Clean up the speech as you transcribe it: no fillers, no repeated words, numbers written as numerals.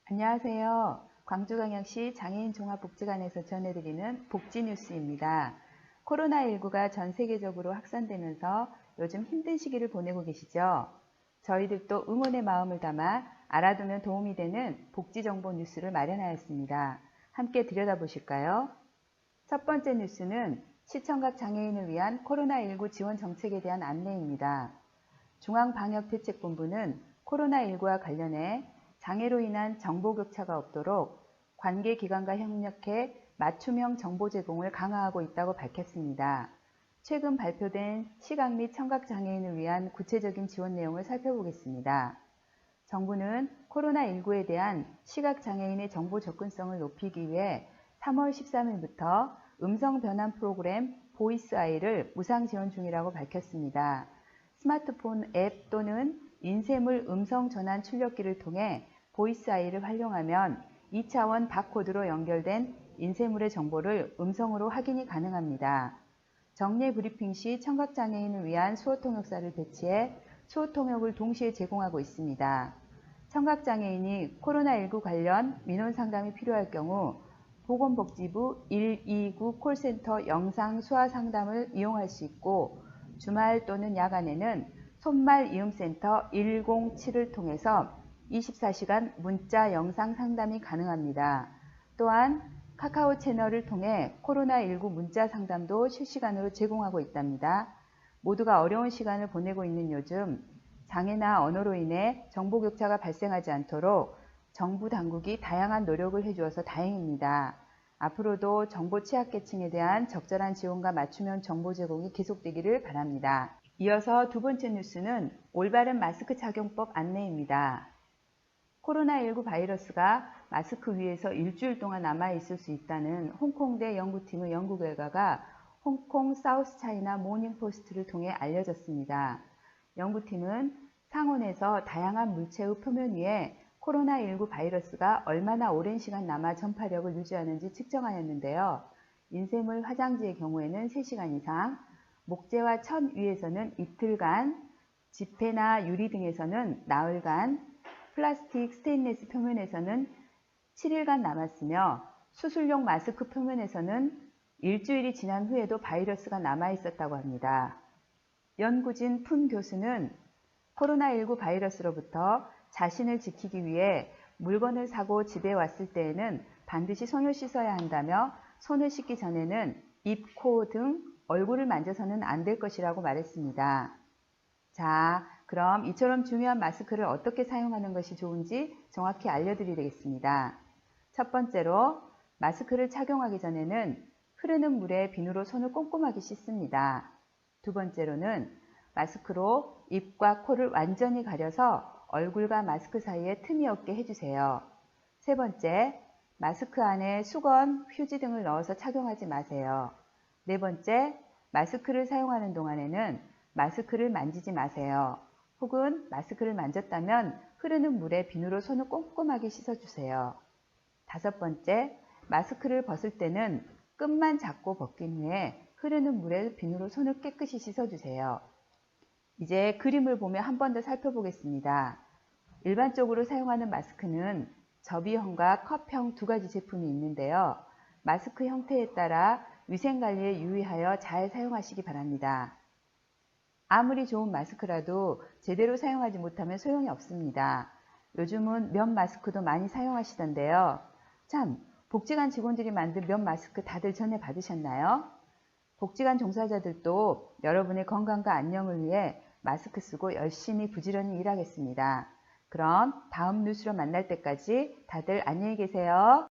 안녕하세요. 광주광역시 장애인종합복지관에서 전해드리는 복지뉴스입니다. 코로나19가 전 세계적으로 확산되면서 요즘 힘든 시기를 보내고 계시죠? 저희들도 응원의 마음을 담아 알아두면 도움이 되는 복지정보 뉴스를 마련하였습니다. 함께 들여다보실까요? 첫 번째 뉴스는 시청각 장애인을 위한 코로나19 지원 정책에 대한 안내입니다. 중앙방역대책본부는 코로나19와 관련해 장애로 인한 정보 격차가 없도록 관계기관과 협력해 맞춤형 정보 제공을 강화하고 있다고 밝혔습니다. 최근 발표된 시각 및 청각 장애인을 위한 구체적인 지원 내용을 살펴보겠습니다. 정부는 코로나19에 대한 시각 장애인의 정보 접근성을 높이기 위해 3월 13일부터 음성 변환 프로그램 보이스아이를 무상 지원 중이라고 밝혔습니다. 스마트폰 앱 또는 인쇄물 음성 전환 출력기를 통해 보이스아이를 활용하면 2차원 바코드로 연결된 인쇄물의 정보를 음성으로 확인이 가능합니다. 정례 브리핑 시 청각장애인을 위한 수어통역사를 배치해 수어통역을 동시에 제공하고 있습니다. 청각장애인이 코로나19 관련 민원 상담이 필요할 경우 보건복지부 129 콜센터 영상 수화 상담을 이용할 수 있고 주말 또는 야간에는 손말이음센터 107을 통해서 24시간 문자 영상 상담이 가능합니다. 또한 카카오 채널을 통해 코로나19 문자 상담도 실시간으로 제공하고 있답니다. 모두가 어려운 시간을 보내고 있는 요즘 장애나 언어로 인해 정보 격차가 발생하지 않도록 정부 당국이 다양한 노력을 해주어서 다행입니다. 앞으로도 정보 취약계층에 대한 적절한 지원과 맞춤형 정보 제공이 계속되기를 바랍니다. 이어서 두 번째 뉴스는 올바른 마스크 착용법 안내입니다. 코로나19 바이러스가 마스크 위에서 일주일 동안 남아있을 수 있다는 홍콩대 연구팀의 연구 결과가 홍콩 사우스 차이나 모닝포스트를 통해 알려졌습니다. 연구팀은 상온에서 다양한 물체의 표면 위에 코로나19 바이러스가 얼마나 오랜 시간 남아 전파력을 유지하는지 측정하였는데요. 인쇄물 화장지의 경우에는 3시간 이상, 목재와 천 위에서는 이틀간, 지폐나 유리 등에서는 나흘간, 플라스틱, 스테인리스 표면에서는 7일간 남았으며 수술용 마스크 표면에서는 일주일이 지난 후에도 바이러스가 남아있었다고 합니다. 연구진 푼 교수는 코로나19 바이러스로부터 자신을 지키기 위해 물건을 사고 집에 왔을 때에는 반드시 손을 씻어야 한다며 손을 씻기 전에는 입, 코 등 얼굴을 만져서는 안 될 것이라고 말했습니다. 자, 그럼 이처럼 중요한 마스크를 어떻게 사용하는 것이 좋은지 정확히 알려드리겠습니다. 첫 번째로 마스크를 착용하기 전에는 흐르는 물에 비누로 손을 꼼꼼하게 씻습니다. 두 번째로는 마스크로 입과 코를 완전히 가려서 얼굴과 마스크 사이에 틈이 없게 해주세요. 세 번째, 마스크 안에 수건, 휴지 등을 넣어서 착용하지 마세요. 네 번째, 마스크를 사용하는 동안에는 마스크를 만지지 마세요. 혹은 마스크를 만졌다면 흐르는 물에 비누로 손을 꼼꼼하게 씻어주세요. 다섯 번째, 마스크를 벗을 때는 끈만 잡고 벗긴 후에 흐르는 물에 비누로 손을 깨끗이 씻어주세요. 이제 그림을 보며 한 번 더 살펴보겠습니다. 일반적으로 사용하는 마스크는 접이형과 컵형 두 가지 제품이 있는데요. 마스크 형태에 따라 위생관리에 유의하여 잘 사용하시기 바랍니다. 아무리 좋은 마스크라도 제대로 사용하지 못하면 소용이 없습니다. 요즘은 면 마스크도 많이 사용하시던데요. 참, 복지관 직원들이 만든 면 마스크 다들 전해 받으셨나요? 복지관 종사자들도 여러분의 건강과 안녕을 위해 마스크 쓰고 열심히 부지런히 일하겠습니다. 그럼 다음 뉴스로 만날 때까지 다들 안녕히 계세요.